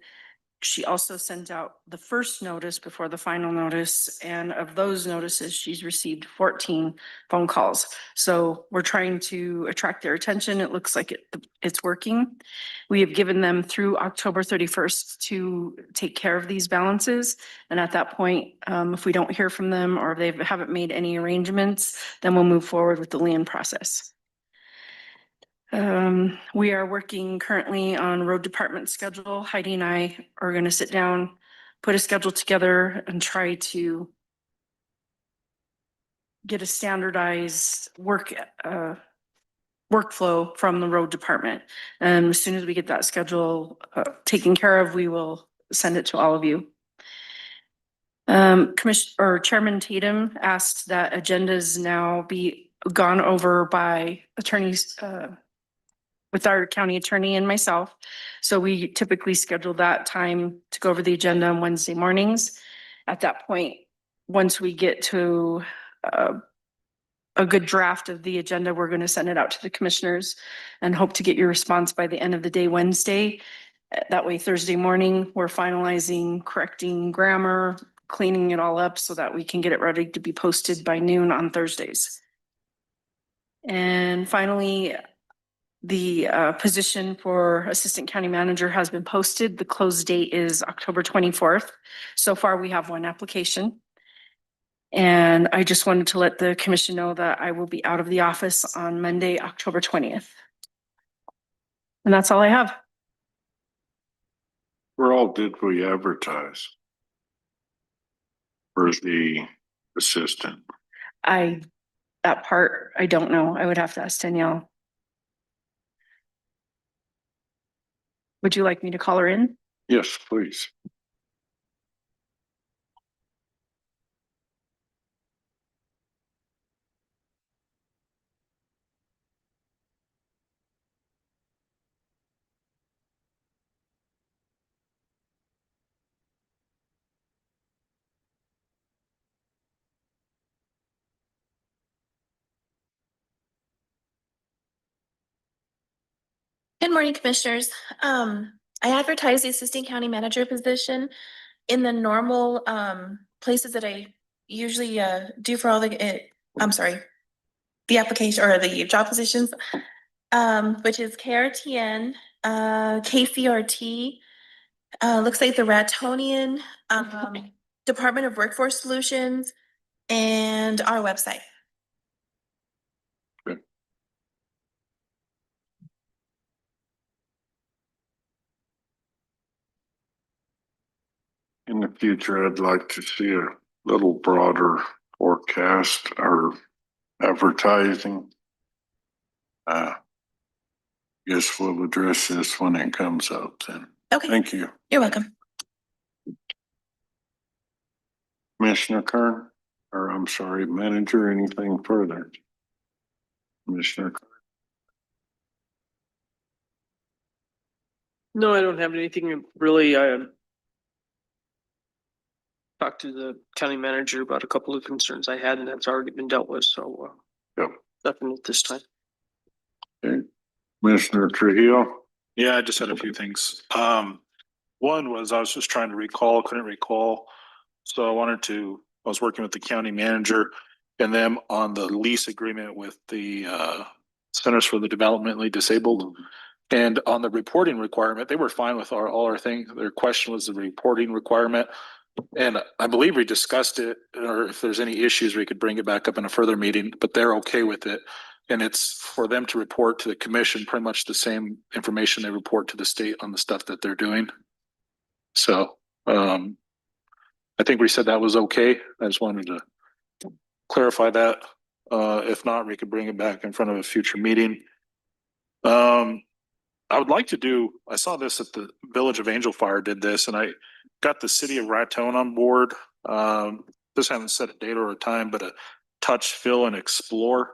Speaker 9: she also sent out the first notice before the final notice, and of those notices, she's received 14 phone calls. So we're trying to attract their attention. It looks like it's working. We have given them through October 31st to take care of these balances. And at that point, if we don't hear from them or they haven't made any arrangements, then we'll move forward with the lien process. We are working currently on road department schedule. Heidi and I are going to sit down, put a schedule together and try to get a standardized workflow from the road department. And as soon as we get that schedule taken care of, we will send it to all of you. Chairman Tatum asked that agendas now be gone over by attorneys, with our county attorney and myself. So we typically schedule that time to go over the agenda on Wednesday mornings. At that point, once we get to a good draft of the agenda, we're going to send it out to the commissioners and hope to get your response by the end of the day, Wednesday. That way, Thursday morning, we're finalizing, correcting grammar, cleaning it all up so that we can get it ready to be posted by noon on Thursdays. And finally, the position for Assistant County Manager has been posted. The close date is October 24th. So far, we have one application. And I just wanted to let the commission know that I will be out of the office on Monday, October 20th. And that's all I have.
Speaker 1: Where all did we advertise? For the assistant?
Speaker 9: I that part, I don't know. I would have to ask Danielle. Would you like me to call her in?
Speaker 1: Yes, please.
Speaker 14: Good morning, Commissioners. I advertised the Assistant County Manager position in the normal places that I usually do for all the, the application or the job positions, which is KRTN, KCRT, looks like the Ratonian, Department of Workforce Solutions, and our website.
Speaker 1: In the future, I'd like to see a little broader forecast or advertising. Guess we'll address this when it comes up then.
Speaker 14: Okay.
Speaker 1: Thank you.
Speaker 14: You're welcome.
Speaker 1: Commissioner Kern, or I'm sorry, Manager, anything further? Commissioner Kern.
Speaker 3: No, I don't have anything really. I talked to the county manager about a couple of concerns I had, and that's already been dealt with. So
Speaker 1: Yep.
Speaker 3: nothing at this time.
Speaker 1: Okay. Commissioner Trujillo.
Speaker 4: Yeah, I just had a few things. One was I was just trying to recall, couldn't recall. So I was working with the county manager and them on the lease agreement with the Centers for the Developmentally Disabled. And on the reporting requirement, they were fine with all our thing. Their question was the reporting requirement. And I believe we discussed it, or if there's any issues, we could bring it back up in a further meeting, but they're okay with it. And it's for them to report to the commission pretty much the same information they report to the state on the stuff that they're doing. So I think we said that was okay. I just wanted to clarify that. If not, we could bring it back in front of a future meeting. I would like to do, I saw this at the Village of Angel Fire did this, and I got the city of Raton on board. This haven't set a date or a time, but a touch, fill, and explore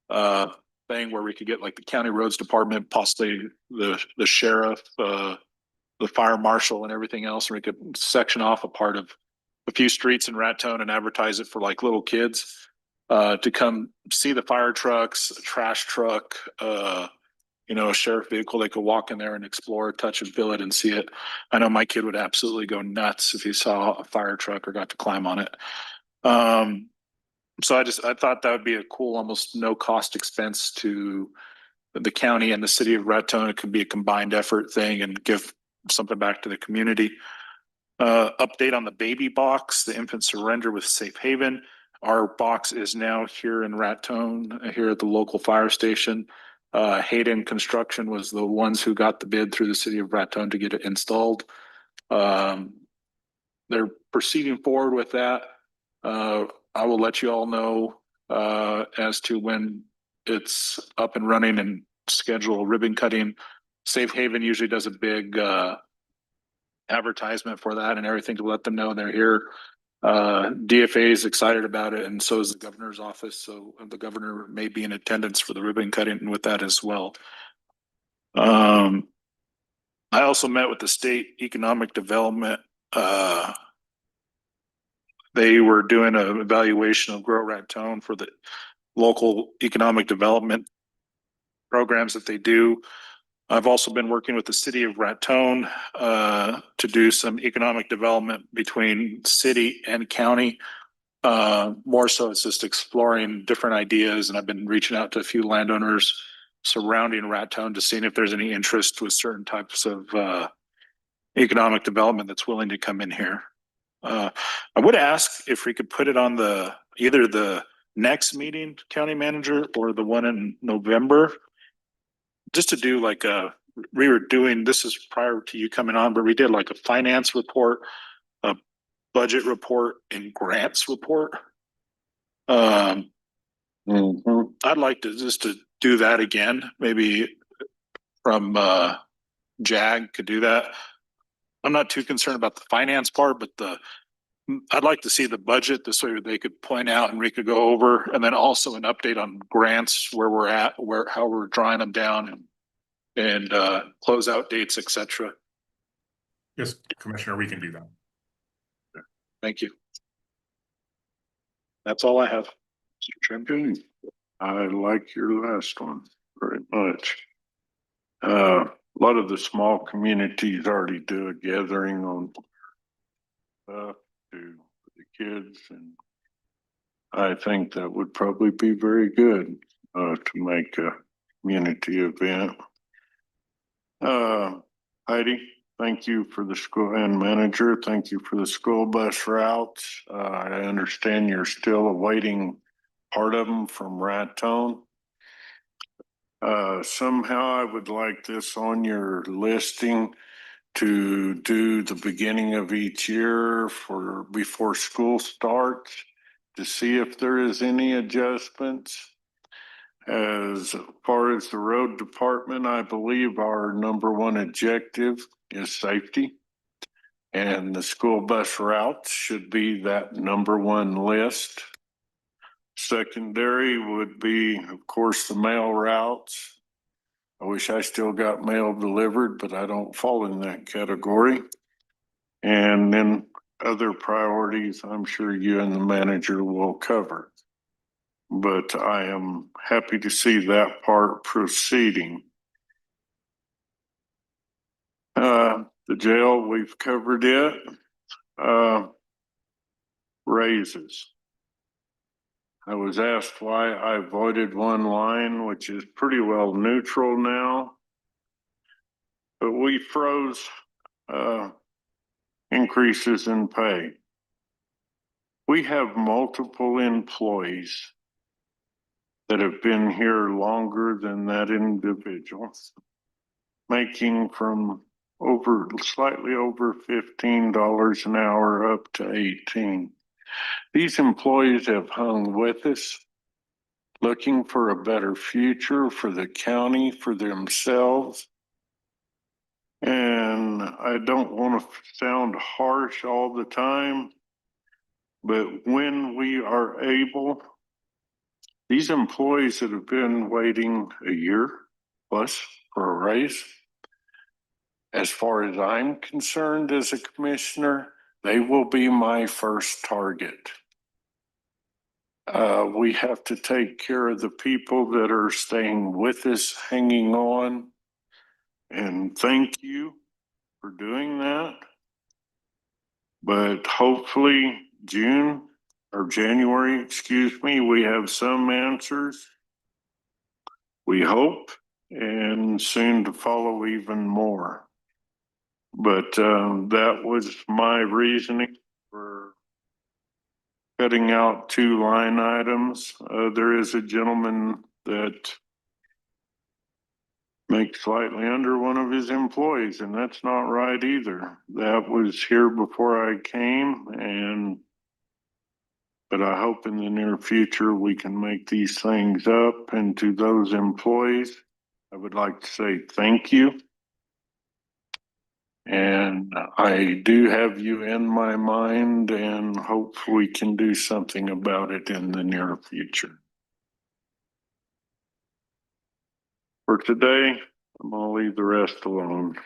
Speaker 4: thing where we could get like the county roads department, possibly the sheriff, the fire marshal and everything else, and we could section off a part of a few streets in Raton and advertise it for like little kids to come see the fire trucks, a trash truck, a sheriff vehicle. They could walk in there and explore, touch and feel it and see it. I know my kid would absolutely go nuts if he saw a fire truck or got to climb on it. So I thought that would be a cool, almost no cost expense to the county and the city of Raton. It could be a combined effort thing and give something back to the community. Update on the baby box, the infant surrender with Safe Haven. Our box is now here in Raton, here at the local fire station. Hayden Construction was the ones who got the bid through the city of Raton to get it installed. They're proceeding forward with that. I will let you all know as to when it's up and running and schedule ribbon cutting. Safe Haven usually does a big advertisement for that and everything to let them know they're here. DFA is excited about it, and so is the governor's office. So the governor may be in attendance for the ribbon cutting with that as well. I also met with the state economic development. They were doing an evaluation of Grow Raton for the local economic development programs that they do. I've also been working with the city of Raton to do some economic development between city and county. More so it's just exploring different ideas, and I've been reaching out to a few landowners surrounding Raton to seeing if there's any interest with certain types of economic development that's willing to come in here. I would ask if we could put it on either the next meeting, county manager, or the one in November, just to do like this is prior to you coming on, but we did like a finance report, a budget report, and grants report. One
Speaker 1: Mhm.
Speaker 4: I'd like to just to do that again, maybe from JAG could do that. I'm not too concerned about the finance part, but I'd like to see the budget this way they could point out and we could go over, and then also an update on grants, where we're at, how we're drawing them down and closeout dates, etc.
Speaker 11: Yes, Commissioner, we can do that.
Speaker 4: Thank you. That's all I have, Mr. Chairman.
Speaker 1: Okay. I like your last one very much. A lot of the small communities already do a gathering on to the kids, and I think that would probably be very good to make a community event. Heidi, thank you for the school, and manager, thank you for the school bus routes. I understand you're still awaiting part of them from Raton. Somehow I would like this on your listing to do the beginning of each year for before school starts to see if there is any adjustments. As far as the road department, I believe our number one objective is safety. And the school bus routes should be that number one list. Secondary would be, of course, the mail routes. I wish I still got mail delivered, but I don't fall in that category. And then other priorities, I'm sure you and the manager will cover. But I am happy to see that part proceeding. The jail, we've covered it. Raises. I was asked why I voided one line, which is pretty well neutral now. But we froze increases in pay. We have multiple employees that have been here longer than that individual, making from slightly over $15 an hour up to 18. These employees have hung with us, looking for a better future for the county, for themselves. And I don't want to sound harsh all the time, but when we are able, these employees that have been waiting a year plus for a raise, as far as I'm concerned as a commissioner, they will be my first target. We have to take care of the people that are staying with us, hanging on, and thank you for doing that. But hopefully January, we have some answers. We hope, and soon to follow even more. But that was my reasoning for cutting out 2 line items. There is a gentleman that makes slightly under one of his employees, and that's not right either. That was here before I came, but I hope in the near future we can make these things up. And to those employees, I would like to say thank you. And I do have you in my mind and hope we can do something about it in the near future. For today, I'm gonna leave the rest alone.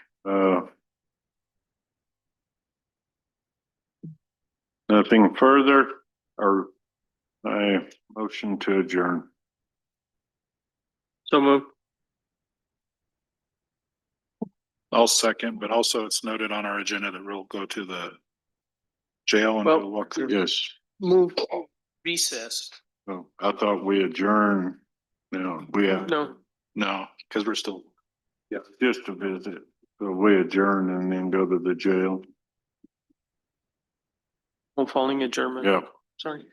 Speaker 1: Nothing further, or I motion to adjourn.
Speaker 3: So move.
Speaker 4: I'll second, but also it's noted on our agenda that we'll go to the jail and we'll walk through.
Speaker 1: Yes.
Speaker 3: Move recess.
Speaker 1: Oh, I thought we adjourned. No, we have.
Speaker 4: No, because we're still.
Speaker 1: Yeah, just a visit. So we adjourn and then go to the jail.
Speaker 3: I'm following adjournment.
Speaker 1: Yeah.
Speaker 3: Sorry.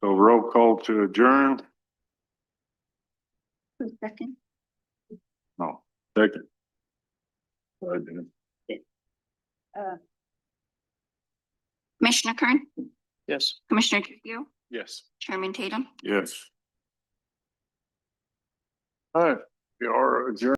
Speaker 1: So roll call to adjourn.
Speaker 8: Second.
Speaker 1: No, second. I did.
Speaker 8: Commissioner Kern,
Speaker 3: Yes.
Speaker 8: Commissioner Trujillo,
Speaker 4: Yes.
Speaker 8: Chairman Tatum,
Speaker 1: Yes. All right, we are adjourned.